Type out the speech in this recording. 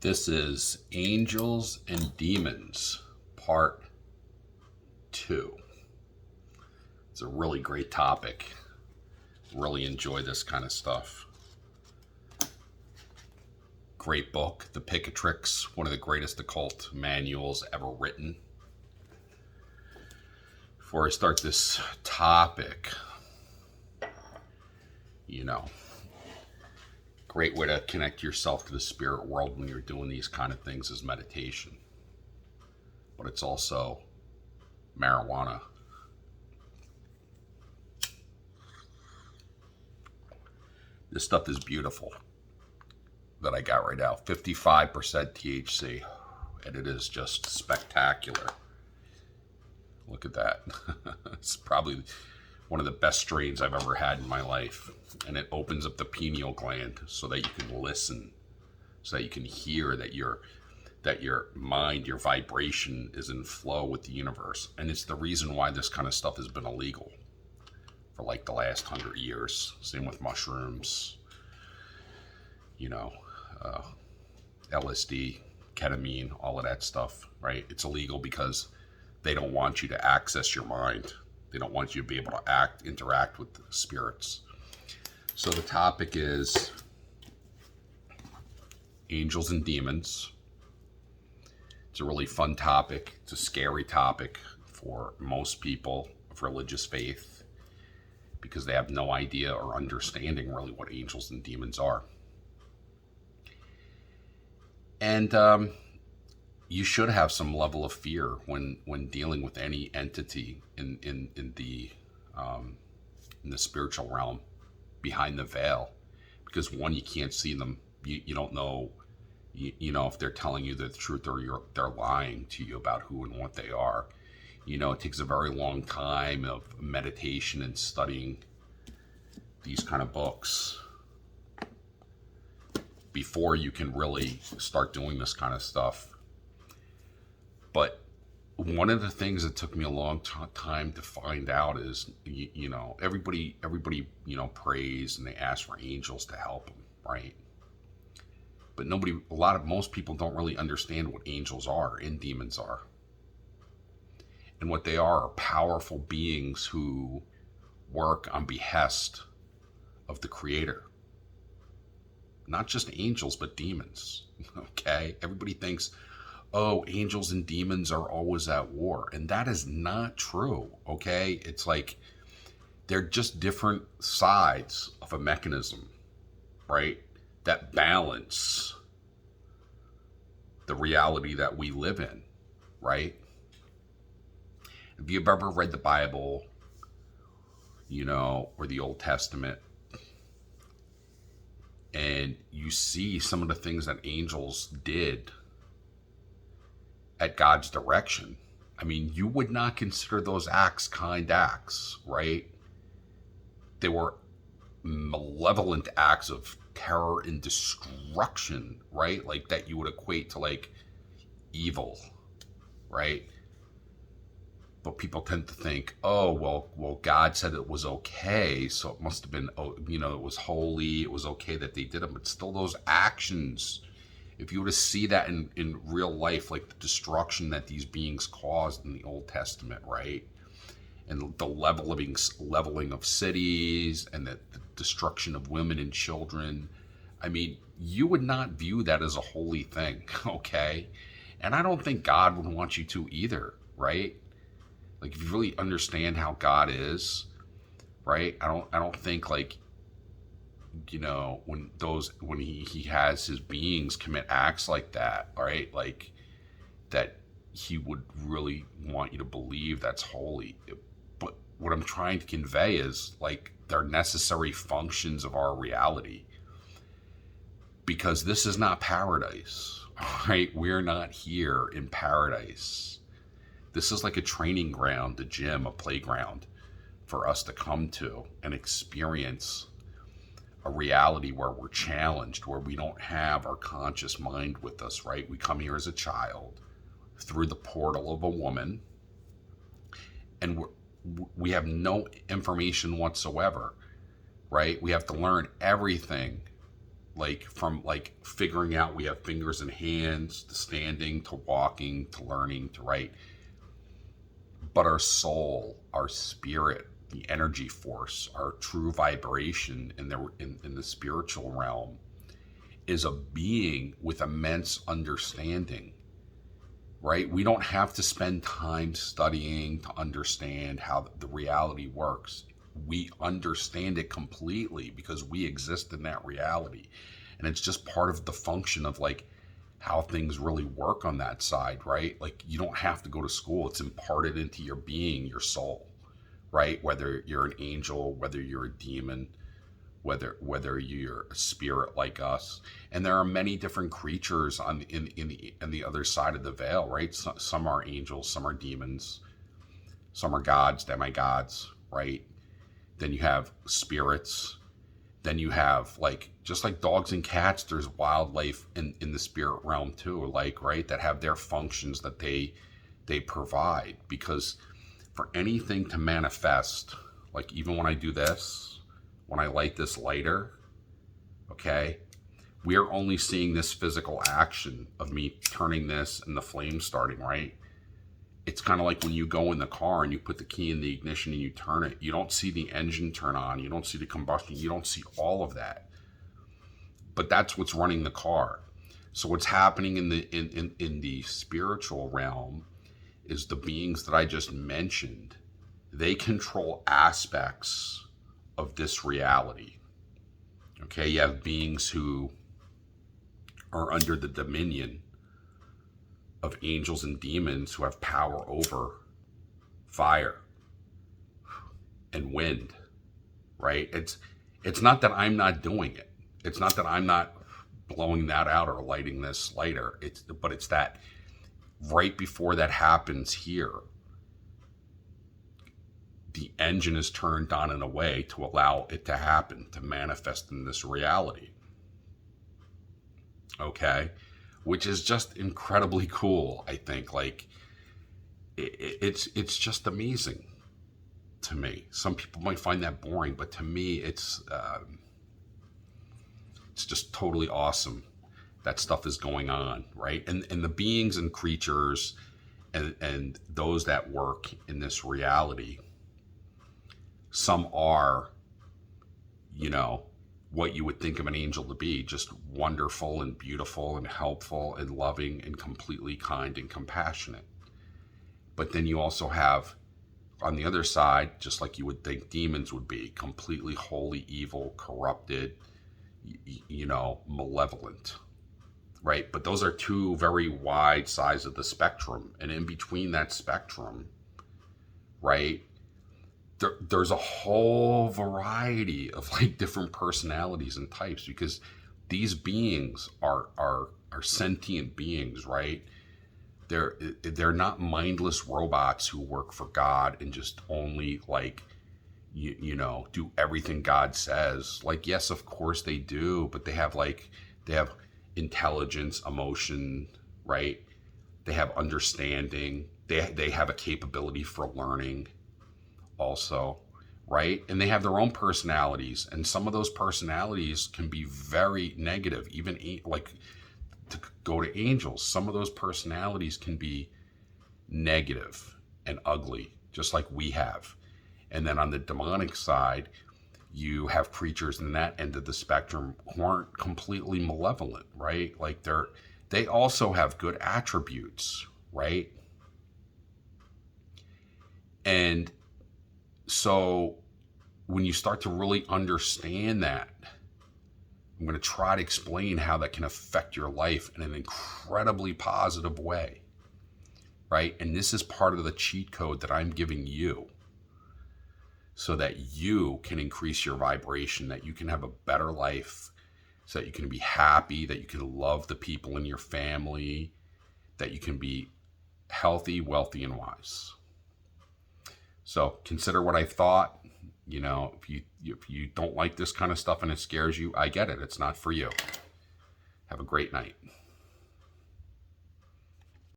This is Angels and Demons, Part 2. It's a really great topic. Really enjoy this kind of stuff. Great book, The Picatrix, one of the greatest occult manuals ever written. Before I start this topic, great way to connect yourself to the spirit world when you're doing these kind of things is meditation. But it's also marijuana. This stuff is beautiful that I got right now. 55% THC. And it is just spectacular. Look at that. It's probably one of the best strains I've ever had in my life. And it opens up the pineal gland so that you can listen, so that you can hear that your mind, your vibration is in flow with the universe. And it's the reason why this kind of stuff has been illegal for like the last 100 years. Same with mushrooms, LSD, ketamine, all of that stuff, right? It's illegal because they don't want you to access your mind. They don't want you to be able to interact with the spirits. So the topic is angels and demons. It's a really fun topic. It's a scary topic for most people of religious faith because they have no idea or understanding really what angels and demons are. And you should have some level of fear when dealing with any entity in the spiritual realm behind the veil, because one, you can't see them. You don't know, if they're telling you the truth or they're lying to you about who and what they are. It takes a very long time of meditation and studying these kind of books before you can really start doing this kind of stuff. But one of the things that took me a long time to find out is, everybody, prays and they ask for angels to help them, right? But most people don't really understand what angels are and demons are. And what they are powerful beings who work on behest of the Creator. Not just angels, but demons, okay? Everybody thinks, oh, angels and demons are always at war. And that is not true, okay? It's like they're just different sides of a mechanism, right? That balance the reality that we live in, right? If you've ever read the Bible, or the Old Testament, and you see some of the things that angels did at God's direction, I mean, you would not consider those acts kind acts, right? They were malevolent acts of terror and destruction, right? Like that you would equate to like evil, right? But people tend to think, oh, well, God said it was okay, so it must have been, it was holy, it was okay that they did them. But still, those actions, if you were to see that in real life, like the destruction that these beings caused in the Old Testament, right? And the leveling of cities and the destruction of women and children, I mean, you would not view that as a holy thing, okay? And I don't think God would want you to either, right? Like, if you really understand how God is, right? I don't think like, when he has his beings commit acts like that, right? Like that he would really want you to believe that's holy. But what I'm trying to convey is like they're necessary functions of our reality, because this is not paradise, right? We're not here in paradise. This is like a training ground, a gym, a playground for us to come to and experience a reality where we're challenged, where we don't have our conscious mind with us, right? We come here as a child through the portal of a woman, and we have no information whatsoever, right? We have to learn everything like from like figuring out we have fingers and hands, to standing, to walking, to learning, to write. But our soul, our spirit, the energy force, our true vibration in the spiritual realm is a being with immense understanding, right? We don't have to spend time studying to understand how the reality works. We understand it completely because we exist in that reality. And it's just part of the function of like how things really work on that side, right? Like you don't have to go to school. It's imparted into your being, your soul, right? Whether you're an angel, whether you're a demon, whether you're a spirit like us. And there are many different creatures in the other side of the veil, right? Some are angels, some are demons, some are gods, demigods, right? Then you have spirits. Then you have like, just like dogs and cats, there's wildlife in the spirit realm too, like, right, that have their functions that they provide. Because for anything to manifest, like even when I do this, when I light this lighter, okay, we are only seeing this physical action of me turning this and the flame starting, right? It's kind of like when you go in the car and you put the key in the ignition and you turn it. You don't see the engine turn on. You don't see the combustion. You don't see all of that. But that's what's running the car. So what's happening in the spiritual realm is the beings that I just mentioned, they control aspects of this reality. Okay, you have beings who are under the dominion of angels and demons who have power over fire and wind, right? It's not that I'm not doing it. It's not that I'm not blowing that out or lighting this lighter. But it's that right before that happens here, the engine is turned on in a way to allow it to happen, to manifest in this reality. Okay? Which is just incredibly cool, I think. Like, it's just amazing to me. Some people might find that boring, but to me, it's just totally awesome that stuff is going on, right? And the beings and creatures and those that work in this reality, some are, you know, what you would think of an angel to be, just wonderful and beautiful and helpful and loving and completely kind and compassionate. But then you also have, on the other side, just like you would think demons would be, completely wholly evil, corrupted, you know, malevolent, right? But those are two very wide sides of the spectrum. And in between that spectrum, right, there's a whole variety of like different personalities and types, because these beings are sentient beings, right? They're not mindless robots who work for God and just only like you know, do everything God says. Like, yes, of course they do, but they have intelligence, emotion, right? They have understanding. They have a capability for learning also, right? And they have their own personalities, and some of those personalities can be very negative. Even like, to go to angels, some of those personalities can be negative and ugly, just like we have. And then on the demonic side, you have creatures in that end of the spectrum who aren't completely malevolent, right? Like they also have good attributes, right? And so when you start to really understand that, I'm going to try to explain how that can affect your life in an incredibly positive way, right? And this is part of the cheat code that I'm giving you, so that you can increase your vibration, that you can have a better life, so that you can be happy, that you can love the people in your family, that you can be healthy, wealthy, and wise. So consider what I thought. You know, if you don't like this kind of stuff and it scares you, I get it. It's not for you. Have a great night.